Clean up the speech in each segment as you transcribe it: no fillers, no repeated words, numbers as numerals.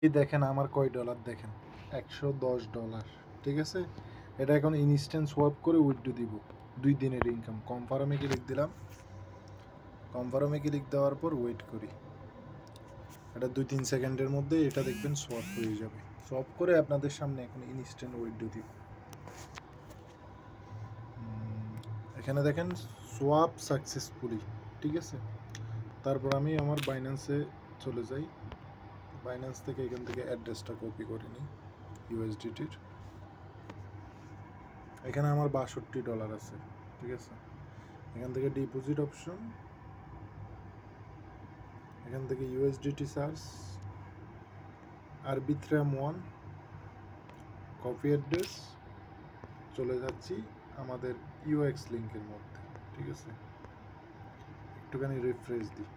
এই দেখেন আমার কয় ডলার দেখেন, $110। ঠিক আছে, এটা এখন ইনস্ট্যান্ট সোয়াপ করে উইথড্র দিব। 2 দিনের ইনকাম। কনফার্মে ক্লিক দিলাম। কনফার্মে ক্লিক দেওয়ার পর ওয়েট করি, এটা 2-3 সেকেন্ডের মধ্যে এটা দেখবেন সোয়াপ হয়ে যাবে। সোয়াপ করে আপনাদের সামনে এখন ইনস্ট্যান্ট উইথড্র দিব। এখানে দেখেন সোয়াপ সাকসেসফুলি। ঠিক আছে, তারপর আমি আমার বাইন্যান্সে চলে যাই। বাইন্যান্স থেকে এখান থেকে অ্যাড্রেসটা কপি করে নিই ইউএসডিটির। এখানে আমার $62 আছে। ঠিক আছে, এখান থেকে ডিপোজিট অপশন, এখান থেকে USDT search, Arbitrum 1, copy address, চলে যাচ্ছি আমাদের ইউএক্স লিঙ্কের মধ্যে। ঠিক আছে, একটুখানি রিফ্রেশ দিই।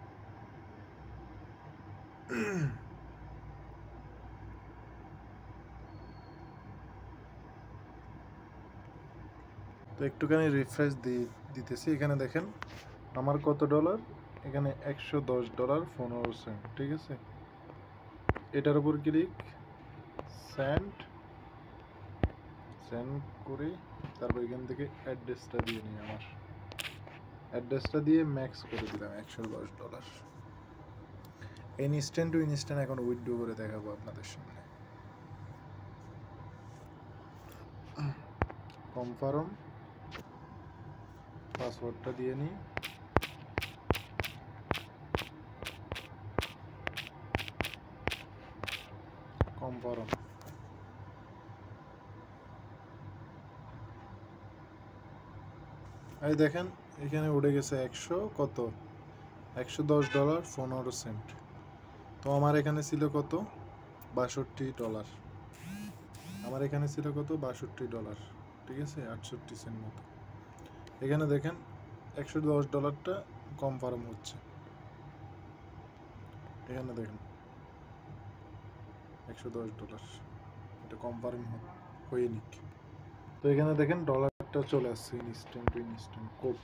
তো একটুখানি রিফ্রেশ দিতেছি। এখানে দেখেন আমার কত ডলার, এখানে $110.15। ঠিক আছে, এটার উপর ক্লিক, সেন্ড করে তারপর এখান থেকে অ্যাড্রেসটা দিয়ে নিই। আমার অ্যাড্রেসটা দিয়ে ম্যাক্স করে দিলাম $110। ইনস্ট্যান্ট টু ইনস্ট্যান্ট এখন উইথড্র করে দেখাবো আপনাদের সামনে। কনফার্ম, পাসওয়ার্ডটা দিয়ে নিই। কনফার্ম, এই দেখেন এখানে উঠে গেছে $110.15। তো আমার এখানে ছিল কত, $62। আমার এখানে ছিল কত, $62। ঠিক আছে, 68 সেন্ট মতো। এখানে দেখেন $110টা কনফার্ম হচ্ছে। এখানে দেখেন $110, এটা কনফার্ম হয়ে নিক। তো এখানে দেখেন ডলারটা চলে আসছে ইনস্ট্যান্ট টু ইনস্ট্যান্ট কোপ।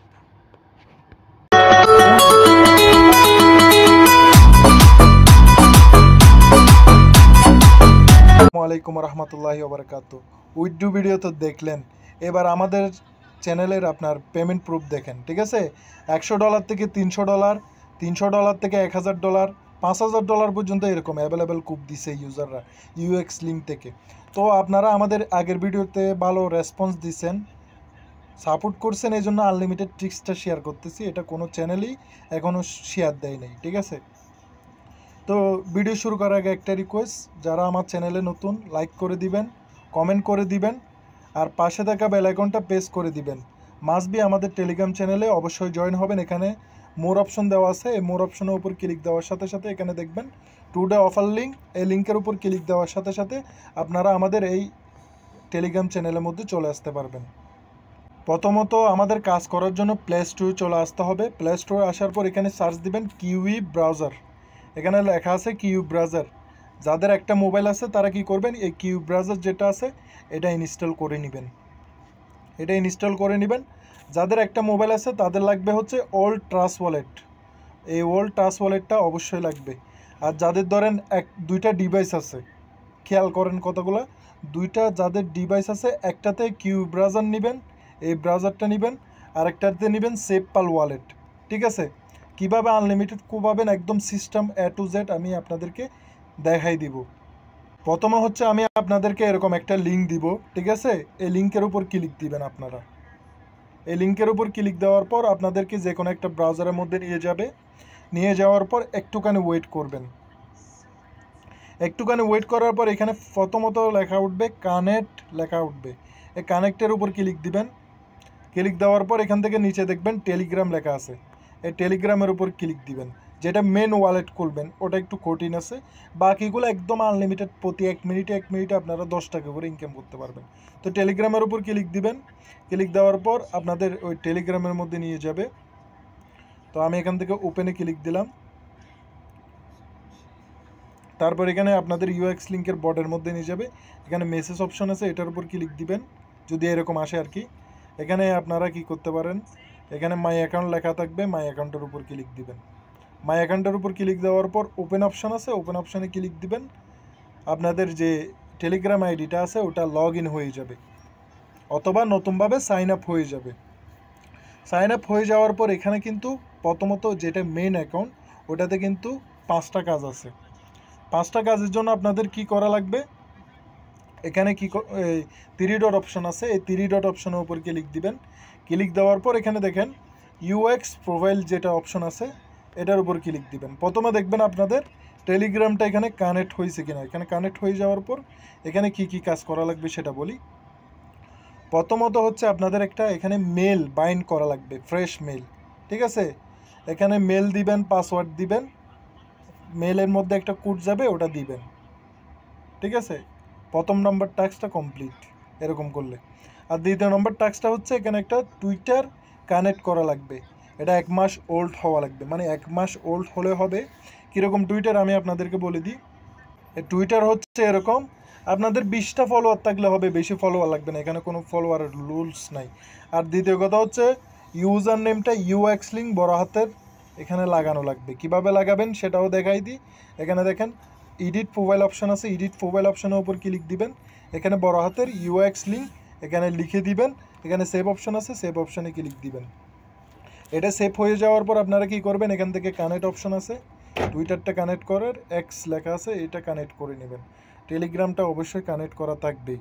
আসসালামু রহমতুল্লাহি ওয়া বারাকাতুহু। উইথড্র ভিডিও তো দেখলেন, এবার আমাদের চ্যানেলের আপনার পেমেন্ট প্রুফ দেখেন। ঠিক আছে, $100 থেকে $300, $300 থেকে $1000, $5000 পর্যন্ত এরকম অ্যাভেলেবেল কুপ দিছে ইউজাররা ইউএক্স লিঙ্ক থেকে। তো আপনারা আমাদের আগের ভিডিওতে ভালো রেসপন্স দিচ্ছেন, সাপোর্ট করছেন, এই জন্য আনলিমিটেড ট্রিক্সটা শেয়ার করতেছি। এটা কোনো চ্যানেলই এখনও শেয়ার দেয় নাই। ঠিক আছে, তো ভিডিও শুরু করার আগে একটা রিকোয়েস্ট, যারা আমার চ্যানেলে নতুন লাইক করে দিবেন, কমেন্ট করে দিবেন, আর পাশে থাকা বেল আইকনটা প্রেস করে দিবেন। মাস্ট বি আমাদের টেলিগ্রাম চ্যানেলে অবশ্যই জয়েন হবেন। এখানে মোর অপশন দেওয়া আছে, এই মোর অপশনের উপর ক্লিক দেওয়ার সাথে সাথে এখানে দেখবেন টুডে অফার লিঙ্ক, এই লিঙ্কের উপর ক্লিক দেওয়ার সাথে সাথে আপনারা আমাদের এই টেলিগ্রাম চ্যানেলের মধ্যে চলে আসতে পারবেন। প্রথমত আমাদের কাজ করার জন্য প্লে স্টোরে চলে আসতে হবে। প্লে স্টোরে আসার পর এখানে সার্চ দিবেন কিউই ব্রাউজার। এখানে লেখা আছে কিউ ব্রাউজার। যাদের একটা মোবাইল আছে তারা কি করবেন, এই কিউ ব্রাউজার যেটা আছে এটা ইনস্টল করে নেবেন। যাদের একটা মোবাইল আছে তাদের লাগবে হচ্ছে ওল্ড ট্রাস্ট ওয়ালেট। এই ওল্ড ট্রাস্ট ওয়ালেটটা অবশ্যই লাগবে। আর যাদের ধরেন দুইটা ডিভাইস আছে, খেয়াল করেন কতগুলো, যাদের ডিভাইস আছে, একটাতে কিউ ব্রাউজার নেবেন, এই ব্রাউজারটা নেবেন, আরেকটাতে নেবেন সেপপাল ওয়ালেট। ঠিক আছে, কিভাবে আনলিমিটেড পাবেন একদম সিস্টেম A to Z আমি আপনাদেরকে দেখাই দিব। প্রথমে হচ্ছে আমি আপনাদেরকে এরকম একটা লিঙ্ক দিব। ঠিক আছে, এই লিঙ্কের উপর ক্লিক দিবেন আপনারা। এই লিঙ্কের উপর ক্লিক দেওয়ার পর আপনাদেরকে যে কোনো একটা ব্রাউজারের মধ্যে নিয়ে যাওয়ার পর একটুখানি ওয়েট করবেন। একটুখানি ওয়েট করার পর এখানে প্রথমত লেখা উঠবে কানেক্ট, লেখা উঠবে। এই কানেক্টের উপর ক্লিক দিবেন। ক্লিক দেওয়ার পর এখান থেকে নিচে দেখবেন টেলিগ্রাম লেখা আছে, এই টেলিগ্রামের উপর ক্লিক দিবেন। যেটা মেন ওয়ালেট খুলবেন ওটা একটু কঠিন আছে, বাকিগুলো একদম আনলিমিটেড। প্রতি 1 মিনিটে আপনারা $10 করে ইনকাম করতে পারবেন। তো টেলিগ্রামের উপর ক্লিক দিবেন। ক্লিক দেওয়ার পর আপনাদের ওই টেলিগ্রামের মধ্যে নিয়ে যাবে। তো আমি এখান থেকে ওপেনে ক্লিক দিলাম। তারপর এখানে আপনাদের ইউএক্স লিঙ্কের বর্ডের মধ্যে নিয়ে যাবে। এখানে মেসেজ অপশন আছে, এটার উপর ক্লিক দিবেন যদি এরকম আসে আর কি। এখানে আপনারা কি করতে পারেন, এখানে মাই অ্যাকাউন্ট লেখা থাকবে, মাই অ্যাকাউন্টের উপর ক্লিক দিবেন। মাই অ্যাকাউন্টের উপর ক্লিক দেওয়ার পর ওপেন অপশন আছে, ওপেন অপশানে ক্লিক দিবেন। আপনাদের যে টেলিগ্রাম আইডিটা আছে ওটা লগ ইন হয়ে যাবে, অথবা নতুনভাবে সাইন আপ হয়ে যাবে। সাইন আপ হয়ে যাওয়ার পর এখানে কিন্তু প্রথমত যেটা মেইন অ্যাকাউন্ট, ওটাতে কিন্তু 5টা কাজ আছে। 5টা কাজের জন্য আপনাদের কি করা লাগবে, এখানে কি 3 ডট অপশন আছে, এই 3 ডট অপশনের উপর ক্লিক দিবেন। ক্লিক দেওয়ার পর এখানে দেখেন ইউএক্স প্রোফাইল যেটা অপশন আছে এটার উপর ক্লিক দিবেন। প্রথমে দেখবেন আপনাদের টেলিগ্রামটা এখানে কানেক্ট হয়েছে কিনা। এখানে কানেক্ট হয়ে যাওয়ার পর এখানে কি কি কাজ করা লাগবে সেটা বলি। প্রথমত হচ্ছে আপনাদের একটা এখানে মেল বাইন্ড করা লাগবে, ফ্রেশ মেল, ঠিক আছে। এখানে মেল দিবেন, পাসওয়ার্ড দিবেন, মেলের মধ্যে একটা কোড যাবে ওটা দিবেন, ঠিক আছে। প্রথম নম্বর টাস্কটা কমপ্লিট এরকম করলে। আর দ্বিতীয় নম্বর টাস্কটা হচ্ছে এখানে একটা টুইটার কানেক্ট করা লাগবে। এটা 1 মাস ওল্ড হওয়া লাগবে, মানে 1 মাস ওল্ড হলে হবে। কীরকম টুইটার আমি আপনাদেরকে বলে দিই। টুইটার হচ্ছে এরকম, আপনাদের 20টা ফলোয়ার থাকলে হবে, বেশি ফলোয়ার লাগবে না, এখানে কোনো ফলোয়ারের রুলস নাই। আর দ্বিতীয় কথা হচ্ছে ইউজার নেমটা ইউএক্স লিঙ্ক বড় হাতের এখানে লাগানো লাগবে। কিভাবে লাগাবেন সেটাও দেখাই দিই। এখানে দেখেন এডিট প্রোফাইল অপশন আছে, এডিট প্রোফাইল অপশনের উপর ক্লিক দিবেন। এখানে বড় হাতের ইউএক্স লিঙ্ক এখানে লিখে দিবেন। এখানে সেভ অপশন আছে, সেভ অপশনে ক্লিক দিবেন। এটা সেভ হয়ে যাওয়ার পর আপনারা কি করবেন, এখান থেকে কানেক্ট অপশন আছে, টুইটারটা কানেক্ট করার এক্স লেখা আছে, এটা কানেক্ট করে নেবেন। টেলিগ্রামটা অবশ্যই কানেক্ট করা থাকবেই।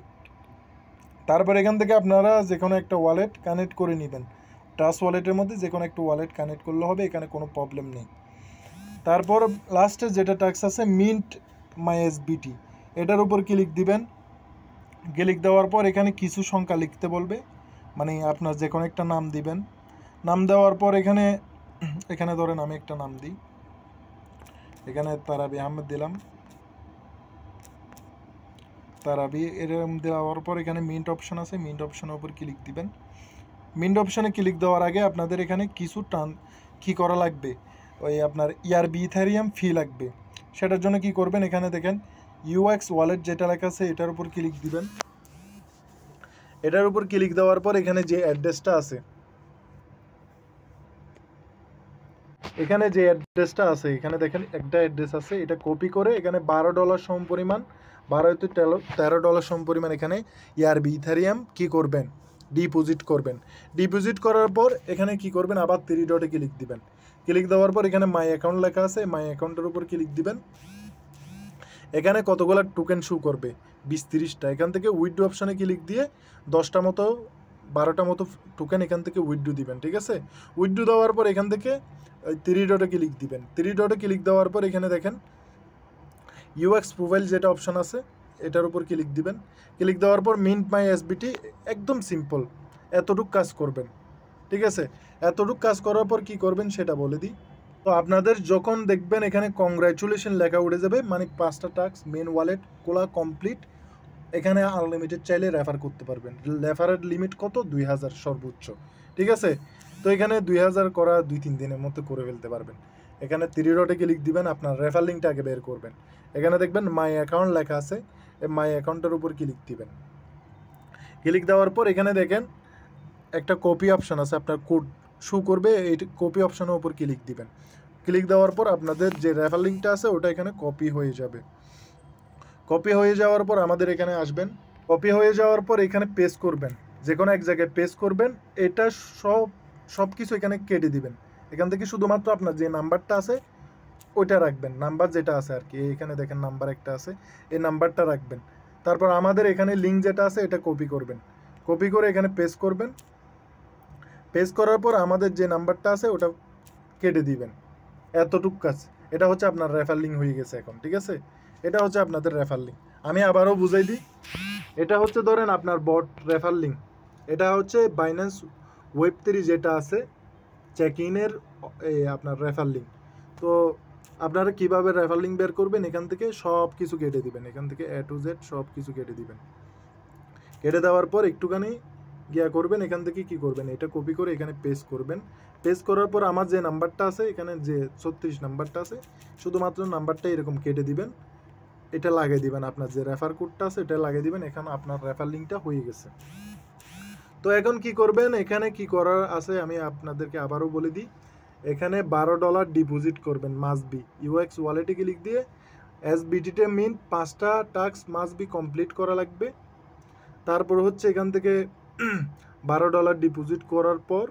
তারপর এখান থেকে আপনারা যে কোনো একটা ওয়ালেট কানেক্ট করে নেবেন। ট্রাস্ট ওয়ালেটের মধ্যে যে কোনো একটা ওয়ালেট কানেক্ট করলে হবে, এখানে কোনো প্রবলেম নেই। তারপর লাস্টে যেটা টাস্ক আছে মিন্ট মাই এসবিটি, এটার উপর ক্লিক দিবেন। ক্লিক দেওয়ার পর এখানে কিছু সংখ্যা লিখতে বলবে, মানে আপনার যে কোনো একটা নাম দিবেন। নাম দেওয়ার পর এখানে ধরেন আমি একটা নাম দিই, এখানে তারাবি আহমেদ দিলাম, তারাবি। এরকম দেওয়ার পর এখানে মিন্ট অপশন আছে, মিন্ট অপশনের উপর ক্লিক দিবেন। মিন্ট অপশনে ক্লিক দেওয়ার আগে আপনাদের এখানে কিছু কি করা লাগবে, ওই আপনার ইআরবি ইথেরিয়াম ফি লাগবে। সেটার জন্য কি করবেন, এখানে দেখেন ইউএক্স ওয়ালেট যেটা লেখা আছে এটার উপর ক্লিক দিবেন। এটার উপর ক্লিক দেওয়ার পর এখানে যে অ্যাড্রেসটা আছে, এখানে এখানে দেখেন একটা অ্যাড্রেস আছে, এটা কপি করে এখানে $12 সমপরিমাণ, 12 থেকে $13 সমপরিমাণ এখানে ইআরবি ইথেরিয়াম কি করবেন, ডিপোজিট করবেন। ডিপোজিট করার পর এখানে কি করবেন, আবার 3 ডটে ক্লিক দিবেন। ক্লিক দেওয়ার পর এখানে মাই অ্যাকাউন্ট লেখা আছে, মাই অ্যাকাউন্টের উপর ক্লিক দিবেন। এখানে কতগুলো টোকেন শো করবে, 20-30টা। এখান থেকে উইথড্র অপশানে ক্লিক দিয়ে 10টা মতো 12টা মতো টোকেন এখান থেকে উইথড্র দিবেন, ঠিক আছে। উইথড্র দেওয়ার পর এখান থেকে 3 ডটে ক্লিক দিবেন। 3 ডটে ক্লিক দেওয়ার পর এখানে দেখেন ইউএক্স প্রোফাইল যেটা অপশান আছে এটার উপর ক্লিক দিবেন। ক্লিক দেওয়ার পর মিন্ট মাই এসবিটি, একদম সিম্পল, এতটুক কাজ করবেন, ঠিক আছে। এতটুক কাজ করার পর কি করবেন সেটা বলে দিই। তো আপনাদের যখন দেখবেন এখানে কংগ্রাচুলেশন লেখা উঠে যাবে, মানে 5টা টাস্ক মেন ওয়ালেট খোলা কমপ্লিট। এখানে আনলিমিটেড চাইলে রেফার করতে পারবেন। রেফারের লিমিট কত, 2000 সর্বোচ্চ, ঠিক আছে। তো এখানে 2000 করা 2-3 দিনের মধ্যে করে ফেলতে পারবেন। এখানে 3 ডটে ক্লিক দিবেন, আপনার রেফার লিঙ্কটা আগে বের করবেন। এখানে দেখবেন মাই অ্যাকাউন্ট লেখা আছে, এই মাই অ্যাকাউন্টের উপর ক্লিক দিবেন। ক্লিক দেওয়ার পর এখানে দেখেন একটা কপি অপশান আছে, আপনার কোড শো করবে, এই কপি অপশানের উপর ক্লিক দিবেন। ক্লিক দেওয়ার পর আপনাদের যে রেফার লিঙ্কটা আছে ওটা এখানে কপি হয়ে যাবে। কপি হয়ে যাওয়ার পর আমাদের এখানে আসবেন। কপি হয়ে যাওয়ার পর এখানে পেস্ট করবেন, যে কোনো এক জায়গায় পেস্ট করবেন। এটা সব কিছু এখানে কেটে দিবেন। এখান থেকে শুধুমাত্র আপনার যে নাম্বারটা আছে ওইটা রাখবেন, নাম্বার যেটা আছে আর কি। এখানে দেখেন নাম্বার একটা আছে, এই নাম্বারটা রাখবেন। তারপর আমাদের এখানে লিঙ্ক যেটা আছে এটা কপি করবেন, কপি করে এখানে পেস্ট করবেন। পেস্ট করার পর আমাদের যে নাম্বারটা আছে ওটা কেটে দিবেন। এতটুক কাজ। এটা হচ্ছে আপনার রেফার লিঙ্ক হয়ে গেছে এখন, ঠিক আছে। এটা হচ্ছে আপনাদের রেফার লিঙ্ক। আমি আবারও বুঝাই দিই। এটা হচ্ছে ধরেন আপনার বট রেফার লিঙ্ক। এটা হচ্ছে বাইন্যান্স ওয়েব3 যেটা আছে চেক ইনের আপনার রেফার লিঙ্ক। তো আপনারা কীভাবে রেফার লিঙ্ক বের করবেন, এখান থেকে সব কিছু কেটে দিবেন, এখান থেকে A to Z সব কিছু কেটে দিবেন। কেটে দেওয়ার পর একটুখানি গিয়া করবেন, এখান থেকে কি করবেন, এটা কপি করে এখানে পেস্ট করবেন। পেস্ট করার পর আমার যে নাম্বারটা আছে এখানে যে 36 নাম্বারটা আছে, শুধুমাত্র নাম্বারটা এরকম কেটে দিবেন, এটা লাগিয়ে দিবেন। আপনার যে রেফার কোডটা আছে এটা লাগিয়ে দিবেন। এখন আপনার রেফার লিঙ্কটা হয়ে গেছে। তো এখন কি করবেন, এখানে কি করার আছে আমি আপনাদেরকে আবারও বলে দিই। এখানে $12 ডিপোজিট করবেন, মাস্ট বি। ইউএক্স ওয়ালেটে ক্লিক দিয়ে এসবিটিতে মিন 5টা টাস্ক মাস্ট বি কমপ্লিট করা লাগবে। তারপর হচ্ছে এখান থেকে $12 ডিপোজিট করার পর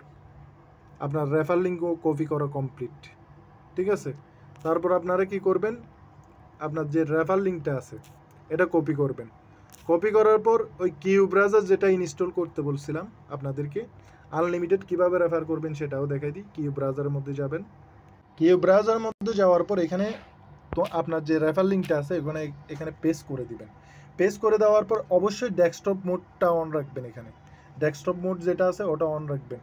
আপনার রেফার লিঙ্কও কপি করা কমপ্লিট, ঠিক আছে। তারপর আপনারা কি করবেন, আপনার যে রেফার লিঙ্কটা আছে এটা কপি করবেন। কপি করার পর ওই কিউ ব্রাউজার যেটা ইনস্টল করতে বলছিলাম আপনাদেরকে, আনলিমিটেড কিভাবে রেফার করবেন সেটাও দেখাই দিই। কিউ ব্রাউজারের মধ্যে যাবেন, কিউ ব্রাউজারের মধ্যে যাওয়ার পর এখানে তো আপনার যে রেফার লিঙ্কটা আছে এখানে পেস্ট করে দিবেন। পেস্ট করে দেওয়ার পর অবশ্যই ডেস্কটপ মোডটা অন রাখবেন। এখানে ডেস্কটপ মোড যেটা আছে ওটা অন রাখবেন।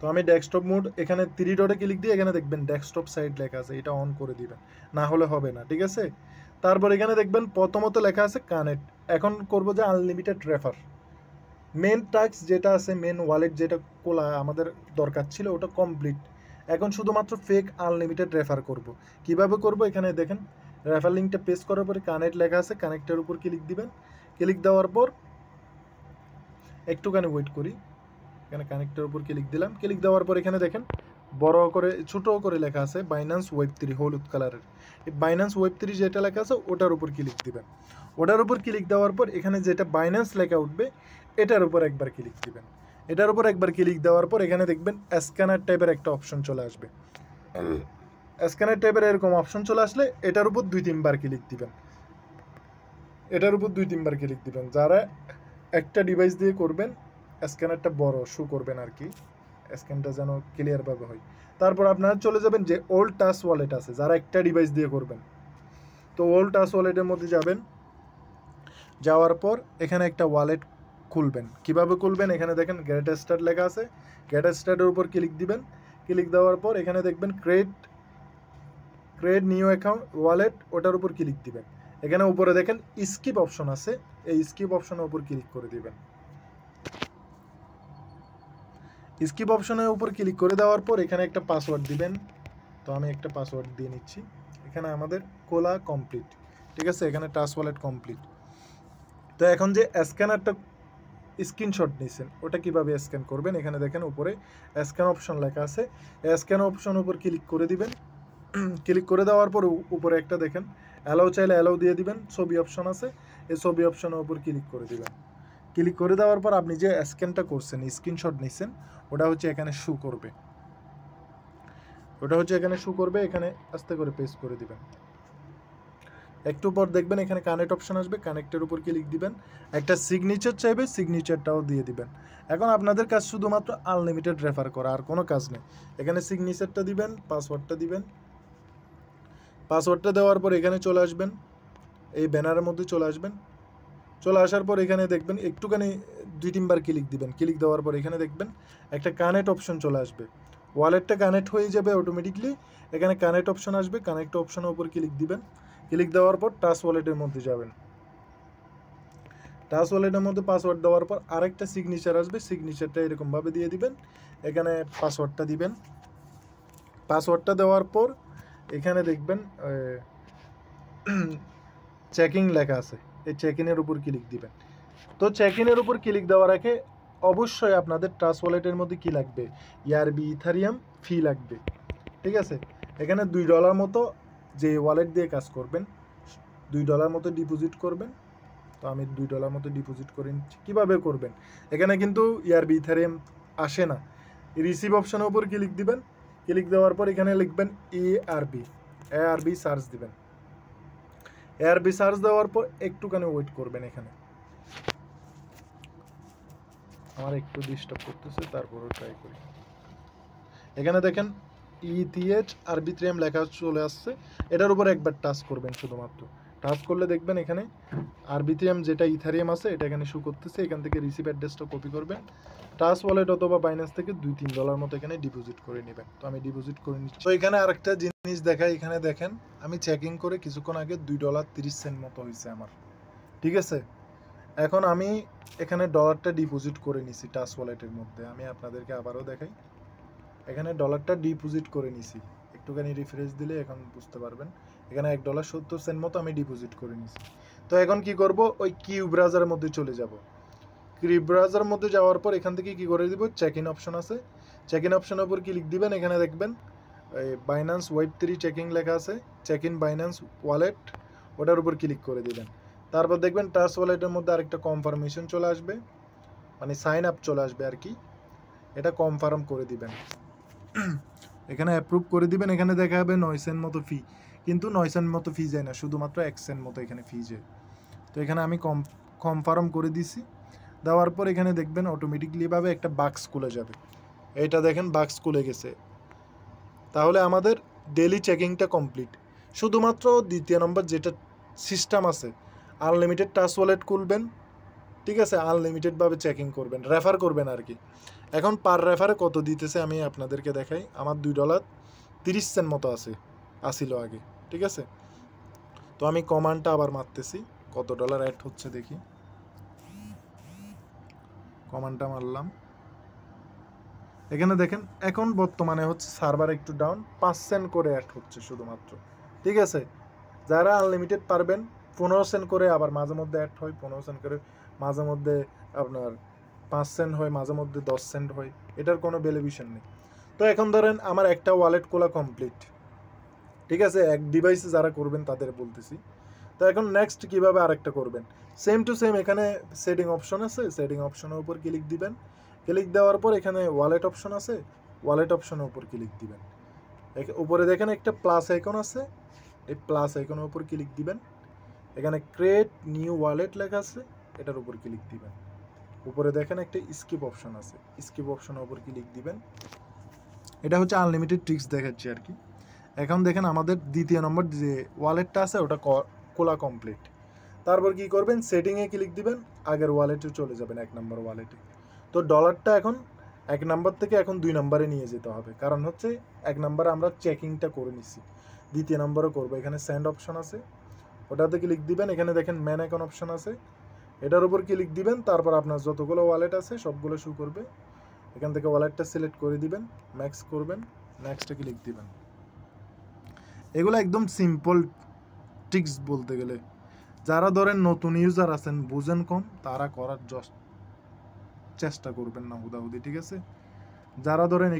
তো আমি ডেস্কটপ মোড এখানে 3 ডটে ক্লিক দিয়ে এখানে দেখবেন ডেস্কটপ সাইট লেখা আছে, এটা অন করে দিবেন, না হলে হবে না, ঠিক আছে। তারপর এখানে দেখবেন প্রথমত লেখা আছে কানেক্ট। এখন করব যে আনলিমিটেড রেফার। মেন টাস্ক যেটা আছে, মেন ওয়ালেট যেটা খোলা আমাদের দরকার ছিল ওটা কমপ্লিট। এখন শুধুমাত্র ফেক আনলিমিটেড রেফার করব। কিভাবে করব, এখানে দেখেন রেফার লিঙ্কটা পেস্ট করার পরে কানেক্ট লেখা আছে, কানেক্টের উপর ক্লিক দিবেন। ক্লিক দেওয়ার পর একটুখানি ওয়েট করি, এখানে কানেক্টের উপর ক্লিক দিলাম। ক্লিক দেওয়ার পর এখানে দেখেন বড় করে ছোট করে লেখা আছে বাইন্যান্স ওয়েব3 হলুদ কালারের। এই বাইন্যান্স ওয়েব3 যেটা লেখা আছে ওটার উপর ক্লিক দিবেন। ওটার উপর ক্লিক দেওয়ার পর এখানে যেটা বাইন্যান্স লেখা উঠবে এটার উপর একবার ক্লিক দিবেন। এটার উপর একবার ক্লিক দেওয়ার পর এখানে দেখবেন স্ক্যানার টাইপের একটা অপশন চলে আসবে। স্ক্যানার টাইপের এরকম অপশন চলে আসলে এটার উপর 2-3 বার ক্লিক দিবেন। এটার উপর 2-3 বার ক্লিক দিবেন। যারা একটা ডিভাইস দিয়ে করবেন স্ক্যানারটা বড় শো করবেন আর কি, স্ক্যানটা যেন ক্লিয়ারভাবে হয়। তারপর আপনারা চলে যাবেন যে ওল্ড টাচ ওয়ালেট আছে, যারা একটা ডিভাইস দিয়ে করবেন তো ওল্ড টাচ ওয়ালেটের মধ্যে যাবেন। যাওয়ার পর এখানে একটা ওয়ালেট খুলবেন। কিভাবে খুলবেন, এখানে দেখেন গেট স্টার্ট লেখা আছে, গেট স্টার্টের উপর ক্লিক দিবেন। ক্লিক দেওয়ার পর এখানে দেখবেন ক্রিয়েট নিউ অ্যাকাউন্ট ওয়ালেট, ওটার উপর ক্লিক দিবেন। এখানে উপরে দেখেন স্কিপ অপশন আছে, এই স্কিপ অপশনের উপর ক্লিক করে দিবেন। স্কিপ অপশনের উপর ক্লিক করে দেওয়ার পর এখানে একটা পাসওয়ার্ড দিবেন। তো আমি একটা পাসওয়ার্ড দিয়ে নিচ্ছি। এখানে আমাদের খোলা কমপ্লিট, ঠিক আছে। এখানে টাচ ওয়ালেট কমপ্লিট। তো এখন যে স্ক্যানারটা স্ক্রিনশট নিয়েছেন ওটা কিভাবে স্ক্যান করবেন, এখানে দেখেন উপরে স্ক্যান অপশন লেখা আছে, স্ক্যান অপশন উপর ক্লিক করে দিবেন। ক্লিক করে দেওয়ার পর উপরে একটা দেখেন অ্যালাউ চাইলে অ্যালাউ দিয়ে দিবেন, ছবি অপশন আছে, এই ছবি অপশনের উপর ক্লিক করে দিবেন। ক্লিক করে দেওয়ার পর আপনি যে স্ক্যানটা করছেন স্ক্রিনশট নিছেন ওটা হচ্ছে এখানে শো করবে, এখানে আস্তে করে পেস্ট করে দিবেন। একটু পর দেখবেন এখানে কানেক্ট অপশন আসবে, কানেক্টের উপর ক্লিক দিবেন। একটা সিগনেচার চাইবে, সিগনেচারটাও দিয়ে দিবেন। এখন আপনাদের কাজ শুধুমাত্র আনলিমিটেড রেফার করা, আর কোনো কাজ নেই। এখানে সিগনেচারটা দিবেন, পাসওয়ার্ডটা দিবেন। পাসওয়ার্ডটা দেওয়ার পর এখানে চলে আসবেন, এই ব্যানারের মধ্যে চলে আসবেন। চলে আসার পর এখানে দেখবেন একটুখানি 2-3 বার ক্লিক দিবেন। ক্লিক দেওয়ার পর এখানে দেখবেন একটা কানেক্ট অপশন চলে আসবে, ওয়ালেটটা কানেক্ট হয়ে যাবে অটোমেটিকলি। এখানে কানেক্ট অপশন আসবে, কানেক্ট অপশনের উপর ক্লিক দিবেন। ক্লিক দেওয়ার পর টাচ ওয়ালেটের মধ্যে যাবেন। টাচ ওয়ালেটের মধ্যে পাসওয়ার্ড দেওয়ার পর আরেকটা সিগনেচার আসবে, সিগনেচারটা এরকমভাবে দিয়ে দিবেন। এখানে পাসওয়ার্ডটা দিবেন। পাসওয়ার্ডটা দেওয়ার পর এখানে দেখবেন চেকিং লেখা আছে, এই চেকিংয়ের উপর ক্লিক দিবেন। তো চেকিংয়ের উপর ক্লিক দেওয়ার আগে অবশ্যই আপনাদের ট্রাস্ট ওয়ালেটের মধ্যে কি লাগবে, ইয়ারবি ইথারিয়াম ফি লাগবে, ঠিক আছে। এখানে $2 মতো যে ওয়ালেট দিয়ে কাজ করবেন, $2 মতো ডিপোজিট করবেন। তো আমি $2 মতো ডিপোজিট করে নিচ্ছি। কীভাবে করবেন, এখানে কিন্তু ইয়ারবি ইথারিয়াম আসে না। রিসিভ অপশনের উপর ক্লিক দিবেন। ক্লিক দেওয়ার পর এখানে লিখবেন এআরবি সার্চ দিবেন। এআরবি সার্চ দেওয়ার পর একটুখানি ওয়েট করবেন। এখানে আমার একটু ডিস্টার্ব করতেছে, তারপরও ট্রাই করি। এখানে দেখেন ইথিএচ আরবিট্রিয়াম লেখা চলে আসছে, এটার উপর একবার টাচ করবেন। শুধুমাত্র টাচ করলে দেখবেন এখানে আরবিট্রিয়াম যেটা ইথারিয়াম আছে এটা এখানে শো করতেছে। এখান থেকে রিসিভ অ্যাড্রেসটা কপি করবেন, টাচ ওয়ালেট অথবা বাইন্যান্স থেকে $2-3 মতো এখানে ডিপোজিট করে নেবেন। তো আমি ডিপোজিট করে নিচ্ছি। তো এখানে আরেকটা জিনিস দেখাই, এখানে দেখেন আমি চেকিং করে কিছুক্ষণ আগে $2.30 মতো হয়েছে আমার, ঠিক আছে। এখন আমি এখানে ডলারটা ডিপোজিট করে নিছি টাচ ওয়ালেটের মধ্যে। আমি আপনাদেরকে আবারও দেখাই, এখানে ডলারটা ডিপোজিট করে নিছি। একটুখানি রিফ্রেশ দিলে এখন বুঝতে পারবেন এখানে $1.70 মতো আমি ডিপোজিট করে নিছি। তো এখন কি করব, ওই কিউ ব্রাউজারের মধ্যে চলে যাব। কিউ ব্রাউজারের মধ্যে যাওয়ার পর এখান থেকে কি করে দিব, চেক ইন অপশন আছে, চেক ইন অপশনের উপর ক্লিক দিবেন। এখানে দেখবেন এই বাইন্যান্স ওয়েব 3 চেকিং লেখা আছে, চেক ইন বাইন্যান্স ওয়ালেট, ওটার উপর ক্লিক করে দিবেন। তারপর দেখবেন ট্রাস্ট ওয়ালেটের মধ্যে আরেকটা কনফার্মেশন চলে আসবে, মানে সাইন আপ চলে আসবে আর কি। এটা কনফার্ম করে দিবেন, এখানে অ্যাপ্রুভ করে দিবেন। এখানে দেখা যাবে 9 সেন্ট মতো ফি, কিন্তু 9 সেন্ট মতো ফি যায় না, শুধুমাত্র 1 সেন্ট মতো এখানে ফি যায়। তো এখানে আমি কনফার্ম করে দিছি। দেওয়ার পর এখানে দেখবেন অটোমেটিকলিভাবে একটা বাক্স খুলে যাবে। এইটা দেখেন বাক্স খুলে গেছে। তাহলে আমাদের ডেলি চেকিংটা কমপ্লিট। শুধুমাত্র দ্বিতীয় নম্বর যেটা সিস্টেম আছে, আনলিমিটেড ট্রাস্ট ওয়ালেট খুলবেন, ঠিক আছে, আনলিমিটেডভাবে চেকিং করবেন, রেফার করবেন আর কি। এখন পার রেফারে কত দিতেছে আমি আপনাদেরকে দেখাই। আমার $2.30 মতো আসিল আগে, ঠিক আছে। তো আমি কমান্ডটা আবার মারতেছি, কত ডলার অ্যাড হচ্ছে দেখি। কমান্ডটা মারলাম, এখানে দেখেন এখন বর্তমানে হচ্ছে সার্ভার একটু ডাউন, 5 সেন্ট করে অ্যাড হচ্ছে শুধুমাত্র, ঠিক আছে। যারা আনলিমিটেড পারবেন 15 সেন্ট করে, আবার মাঝে মধ্যে অ্যাড হয় 15 সেন্ট করে, মাঝে মধ্যে আপনার 5 সেন্ট হয়, মাঝে মধ্যে 10 সেন্ট হয়, এটার কোনো ভ্যালুয়েশন নেই। তো এখন ধরেন আমার একটা ওয়ালেট খোলা কমপ্লিট, ঠিক আছে, এক ডিভাইসে যারা করবেন তাদের বলতেছি। তো এখন নেক্সট কীভাবে আরেকটা করবেন, সেম টু সেম এখানে সেটিং অপশন আছে, সেটিং অপশনের উপর ক্লিক দিবেন। ক্লিক দেওয়ার পর এখানে ওয়ালেট অপশন আছে, ওয়ালেট অপশনের উপর ক্লিক দিবেন। উপরে দেখেন একটা প্লাস আইকন আছে, এই প্লাস আইকনের উপর ক্লিক দিবেন। এখানে ক্রিয়েট নিউ ওয়ালেট লেখা আছে, এটার উপর ক্লিক দিবেন। উপরে দেখেন একটা স্কিপ অপশন আছে, স্কিপ অপশনের উপর ক্লিক দিবেন। এটা হচ্ছে আনলিমিটেড ট্রিক্স দেখাচ্ছি আর কি। এখন দেখেন আমাদের দ্বিতীয় নম্বর যে ওয়ালেটটা আছে ওটা খোলা কমপ্লিট। তারপর কি করবেন, সেটিংয়ে ক্লিক দিবেন, আগের ওয়ালেটে চলে যাবেন, 1 নম্বর ওয়ালেটে। তো ডলারটা এখন 1 নম্বর থেকে এখন 2 নম্বরে নিয়ে যেতে হবে, কারণ হচ্ছে 1 নম্বরে আমরা চেকিংটা করে নিছি, দ্বিতীয় নম্বরও করবো। এখানে সেন্ড অপশন আছে, ওটাতে ক্লিক দিবেন। এখানে দেখেন ম্যান অ্যাকাউন্ট অপশন আছে, এটার উপর ক্লিক দিবেন। তারপর আপনার যতগুলো ওয়ালেট আছে সবগুলো শো করবে। এখান থেকে ওয়ালেটটা সিলেক্ট করে দিবেন, ম্যাক্স করবেন, নেক্সটে ক্লিক দিবেন। এগুলো একদম সিম্পল ট্রিক্স বলতে গেলে। যারা ধরেন নতুন ইউজার আছেন, বুঝেন কম, তারা করার চেষ্টা করবেন না হুদাহুদি, ঠিক আছে। যারা ধরেন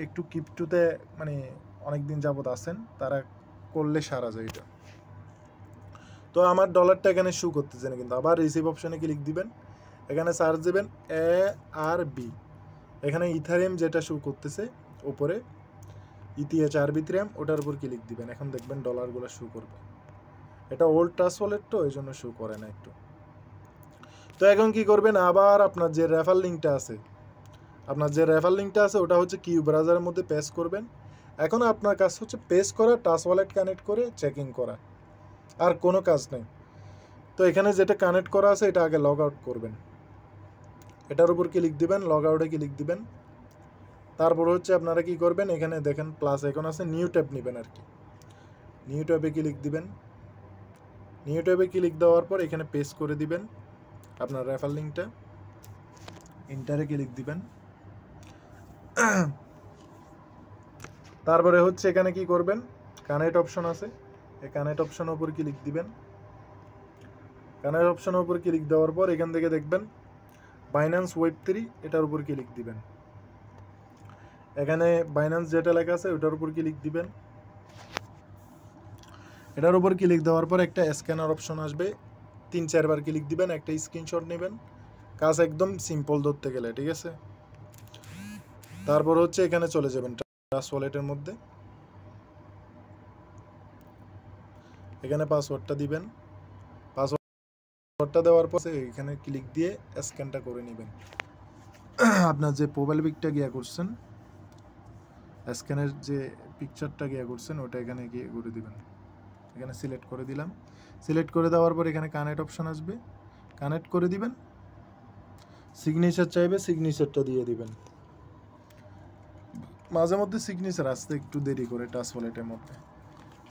একটু ক্রিপ্টোতে মানে অনেক দিন যাবত আছেন, তারা করলে সারা যায় এটা। তো আমার ডলারটা এখানে শো করতেছে না, কিন্তু আবার রিসিভ অপশনে ক্লিক দিবেন। এখানে সার্চ দেবেন ARB, এখানে ইথারিয়াম যেটা শো করতেছে উপরে ETH আরবিথ্রিয়াম, ওটার উপর ক্লিক দিবেন। এখন দেখবেন ডলারগুলো শো করবে। এটা ওল্ড ট্রাস্ট ওয়ালেট তো এই জন্য শো করে না একটু। তো এখন কি করবেন, আবার আপনার যে রেফার লিঙ্কটা আছে ওটা হচ্ছে কিউ ব্রাউজারের মধ্যে পেস্ট করবেন। এখন আপনার কাজ হচ্ছে পেস্ট করা, ট্রাস্ট ওয়ালেট কানেক্ট করে চেকিং করা, আর কোনো কাজ নেই। তো এখানে যেটা কানেক্ট করা আছে এটা আগে লগ আউট করবেন, এটার উপর ক্লিক দিবেন, লগ আউটে ক্লিক দিবেন। তারপর হচ্ছে আপনারা কি করবেন, এখানে দেখেন প্লাস আইকন আছে, নিউ ট্যাব নেবেন আর কি। নিউ ট্যাবে ক্লিক দিবেন। নিউ ট্যাবে ক্লিক দেওয়ার পর এখানে পেস্ট করে দিবেন আপনার রেফার লিঙ্কটা, ইন্টারে ক্লিক দিবেন। তারপরে হচ্ছে এখানে কি করবেন, কানেক্ট অপশন আছে, এই কানেক্ট অপশনের উপর ক্লিক দিবেন। কানেক্ট অপশনের উপর ক্লিক দেওয়ার পর এখান থেকে দেখবেন বাইন্যান্স ওয়েব 3, এটার উপর ক্লিক দিবেন। এখানে বাইন্যান্স যেটা লেখা আছে ওটার উপর ক্লিক দিবেন। এটার উপর ক্লিক দেওয়ার পর একটা স্ক্যানার অপশন আসবে, 3-4 বার ক্লিক দিবেন, একটা স্ক্রিনশট নেবেন। কাজ একদম সিম্পল ধরতে গেলে, ঠিক আছে। তারপর হচ্ছে এখানে চলে যাবেন ট্রাস্ট ওয়ালেটের মধ্যে, এখানে পাসওয়ার্ডটা দিবেন। পাসওয়ার্ডটা দেওয়ার পর এখানে ক্লিক দিয়ে স্ক্যানটা করে নেবেন। আপনার যে প্রোফাইল পিকটা গিয়া করছেন, স্ক্যানের যে পিকচারটা গিয়া করছেন ওটা এখানে গিয়ে করে দিবেন। এখানে সিলেক্ট করে দিলাম। সিলেক্ট করে দেওয়ার পর এখানে কানেক্ট অপশন আসবে, কানেক্ট করে দিবেন। সিগনেচার চাইবে, সিগনেচারটা দিয়ে দিবেন। মাঝে মধ্যে সিগনেচার আসতে একটু দেরি করে ট্রাস্ট ওয়ালেটের মধ্যে।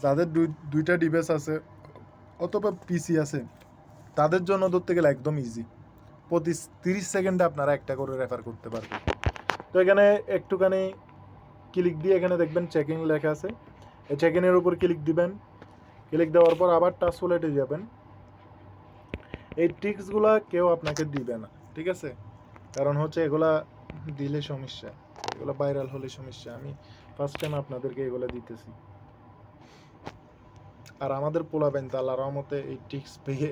যাদের দুইটা ডিভাইস আছে অথবা পিসি আছে তাদের জন্য ধরতে গেলে একদম ইজি, প্রতি 30 সেকেন্ডে আপনারা একটা করে রেফার করতে পারবেন। তো এখানে একটুখানি ক্লিক দিয়ে এখানে দেখবেন চেকিং লেখা আছে, এই চেকিংয়ের উপর ক্লিক দিবেন। ক্লিক দেওয়ার পর আবার ট্রাস্ট ওয়ালেটে যাবেন। এই ট্রিক্সগুলা কেউ আপনাকে দিবে না, ঠিক আছে, কারণ হচ্ছে এগুলা দিলে সমস্যা, এগুলো ভাইরাল হলে সমস্যা। আমি ফার্স্ট টাইম আপনাদেরকে এগুলো দিতেছি। আর আমাদের পোলাবেন তো আল্লাহর রহমতে এই টিক্স পেয়ে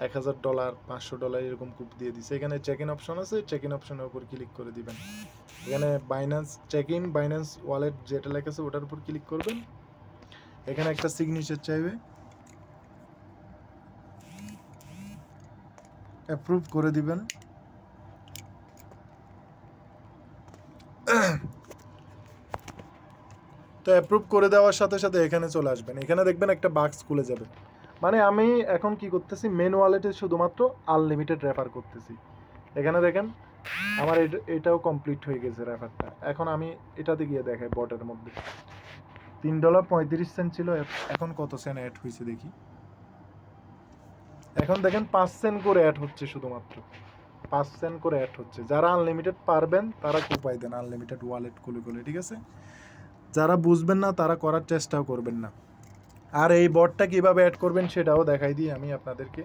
$1000 $500 এরকম কুপ দিয়ে দিছে। এখানে চেক ইন অপশন আছে, চেক ইন অপশনের উপর ক্লিক করে দিবেন। এখানে Binance check in, Binance wallet যেটা লেখা আছে ওটার উপর ক্লিক করবেন। এখানে একটা সিগনেচার চাইবে, অ্যাপ্রুভ করে দিবেন। তো অ্যাপ্রুভ করে দেওয়ার সাথে সাথে এখানে চলে আসবেন। এখানে দেখবেন একটা বাক্স খুলে যাবে। মানে আমি এখন কি করতেছি, মেন ওয়ালেটে শুধুমাত্র আনলিমিটেড রেফার করতেছি। এখানে দেখেন আমার এটাও কমপ্লিট হয়ে গেছে রেফারটা। এখন আমি এটাতে গিয়ে দেখাই বটের মধ্যে $3.35 ছিল, এখন কত সেন্ট অ্যাড হয়েছে দেখি। এখন দেখেন 5 সেন্ট করে অ্যাড হচ্ছে, শুধুমাত্র 5 সেন্ট করে অ্যাড হচ্ছে। যারা আনলিমিটেড পারবেন তারা কোপাই দেন আনলিমিটেড ওয়ালেট খুলে, ঠিক আছে? যারা বুঝবেন না তারা করার চেষ্টাও করবেন না। আর এই বটটা কিভাবে অ্যাড করবেন সেটাও দেখাই দিই আমি আপনাদেরকে,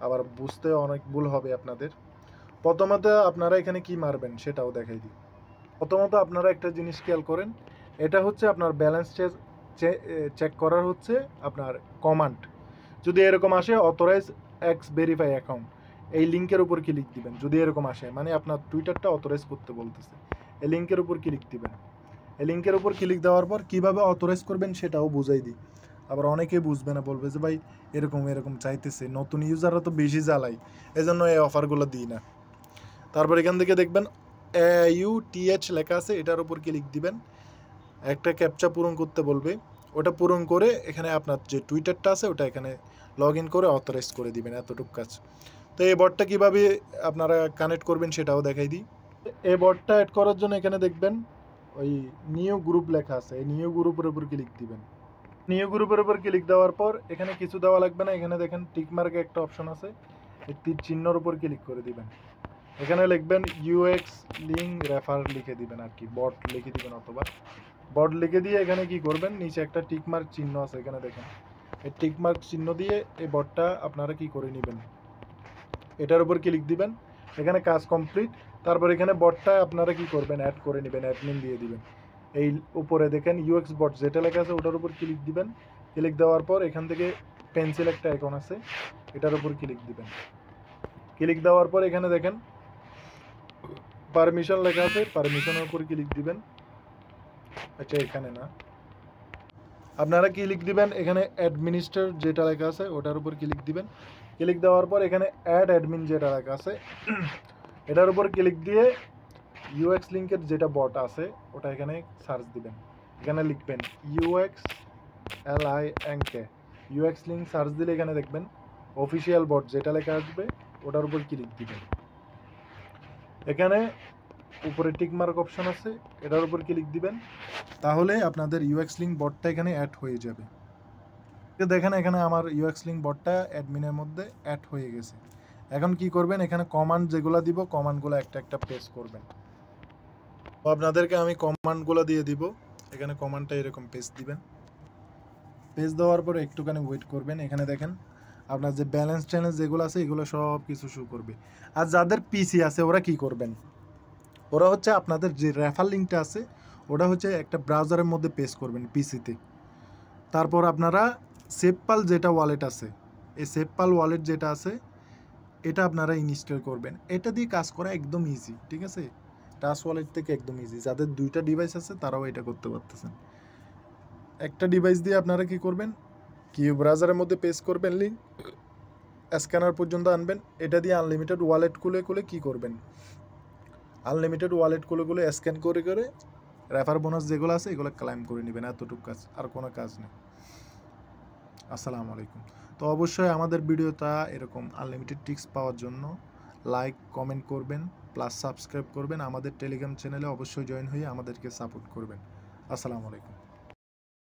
আবার বুঝতে অনেক ভুল হবে আপনাদের। প্রথমত আপনারা এখানে কি মারবেন সেটাও দেখাই দিই। প্রথমত আপনারা একটা জিনিস খেয়াল করেন, এটা হচ্ছে আপনার ব্যালেন্স চেক করার হচ্ছে আপনার কমান্ড। যদি এরকম আসে অথরাইজ এক্স ভেরিফাই অ্যাকাউন্ট, এই লিঙ্কের উপর ক্লিক দিবেন। যদি এরকম আসে মানে আপনার টুইটারটা অথরাইজ করতে বলতেছে, এই লিঙ্কের উপর ক্লিক দিবেন। এই লিঙ্কের উপর ক্লিক দেওয়ার পর কীভাবে অথরাইজ করবেন সেটাও বুঝাই দিই। আবার অনেকেই বুঝবে না, বলবে যে ভাই এরকম চাইতেছে, নতুন ইউজাররা তো বেশি জ্বালাই, এই জন্য এই অফারগুলো দিই না। তারপর এখান থেকে দেখবেন AUTH লেখা আছে, এটার উপর ক্লিক দিবেন। একটা ক্যাপচা পূরণ করতে বলবে, ওটা পূরণ করে এখানে আপনার যে টুইটারটা আছে ওটা এখানে লগ ইন করে অথরাইজ করে দিবেন, এতটুকু কাজ। তো এই বটটা কীভাবে আপনারা কানেক্ট করবেন সেটাও দেখাই দিই। এই বটটা অ্যাড করার জন্য এখানে দেখবেন ওই নিউ গ্রুপ লেখা আছে, এই নিউ গ্রুপের উপর ক্লিক দিবেন। নিউ গ্রুপের উপর ক্লিক দেওয়ার পর এখানে কিছু দেওয়া লাগবে না। এখানে দেখেন টিক মার্কে একটা অপশন আছে, এই তীর চিহ্নর উপর ক্লিক করে দিবেন। এখানে লিখবেন UX লিঙ্ক রেফার লিখে দিবেন, আর কি বট লিখে দিবেন, অথবা বট লিখে দিয়ে এখানে কি করবেন, নিচে একটা টিক মার্ক চিহ্ন আছে, এখানে দেখেন এই টিক মার্ক চিহ্ন দিয়ে এই বটটা আপনারা কি করে নেবেন, এটার উপর ক্লিক দিবেন। এখানে কাজ কমপ্লিট। তারপর এখানে বটটা আপনারা কি করবেন, অ্যাড করে নেবেন, অ্যাডমিন দিয়ে দিবেন। এই উপরে দেখেন UX বট যেটা লেখা আছে ওটার উপর ক্লিক দিবেন। ক্লিক দেওয়ার পর এখান থেকে পেন্সিল একটা আইকন আছে, এটার উপর ক্লিক দিবেন। ক্লিক দেওয়ার পর এখানে দেখেন পারমিশন লেখা আছে, পারমিশনের উপর ক্লিক দিবেন। আচ্ছা এখানে না, আপনারা ক্লিক দিবেন এখানে অ্যাডমিনিস্ট্রেটর যেটা লেখা আছে ওটার উপর ক্লিক দিবেন। ক্লিক দেওয়ার পর এখানে অ্যাড অ্যাডমিন যেটা লেখা আছে এটার উপর ক্লিক দিয়ে UX লিঙ্কের যেটা বট আছে ওটা এখানে সার্চ দিবেন। এখানে লিখবেন UXLINK, UX লিঙ্ক সার্চ দিলে এখানে দেখবেন অফিসিয়াল বট যেটা লেখা আসবে ওটার উপর ক্লিক দিবেন। এখানে উপরে টিক মার্ক অপশন আছে, এটার উপর ক্লিক দিবেন। তাহলে আপনাদের UX লিঙ্ক বটটা এখানে অ্যাড হয়ে যাবে। দেখেন এখানে আমার UX লিঙ্ক বটটা অ্যাডমিনের মধ্যে অ্যাড হয়ে গেছে। এখন কি করবেন, এখানে কমান্ড যেগুলো দিব কমান্ডগুলো একটা একটা প্রেস করবেন। তো আপনাদেরকে আমি কমান্ডগুলো দিয়ে দিব। এখানে কমান্ডটা এরকম পেস্ট দিবেন। পেস্ট দেওয়ার পর একটুখানি ওয়েট করবেন। এখানে দেখেন আপনার যে ব্যালেন্স ট্যালেন্স যেগুলো আছে এগুলো সব কিছু শো করবে। আর যাদের পিসি আছে ওরা কি করবেন, ওরা হচ্ছে আপনাদের যে রেফার লিঙ্কটা আছে ওটা হচ্ছে একটা ব্রাউজারের মধ্যে পেস্ট করবেন পিসিতে। তারপর আপনারা সেপপাল যেটা ওয়ালেট আছে, এই সেপপাল ওয়ালেট যেটা আছে এটা আপনারা ইনস্টল করবেন। এটা দিয়ে কাজ করা একদম ইজি, ঠিক আছে? টাচ ওয়ালেট থেকে একদম ইজি। যাদের দুইটা ডিভাইস আছে তারাও এটা করতে পারতেছেন। একটা ডিভাইস দিয়ে আপনারা কি করবেন, কিউ ব্রাউজারের মধ্যে পেস্ট করবেন লিঙ্ক, স্ক্যানার পর্যন্ত আনবেন। এটা দিয়ে আনলিমিটেড ওয়ালেট খুলে কি করবেন, আনলিমিটেড ওয়ালেট খুলে স্ক্যান করে রেফার বোনাস যেগুলো আছে এগুলো ক্লাইম করে নেবেন। এতটুকু কাজ, আর কোনো কাজ নেই। আসসালামু আলাইকুম। তো অবশ্যই আমাদের ভিডিওটা এরকম আনলিমিটেড টিপস পাওয়ার জন্য লাইক কমেন্ট করবেন, প্লাস সাবস্ক্রাইব করবেন। আমাদের টেলিগ্রাম চ্যানেলে অবশ্যই জয়েন হয়ে আমাদেরকে সাপোর্ট করবেন। আসসালামু আলাইকুম।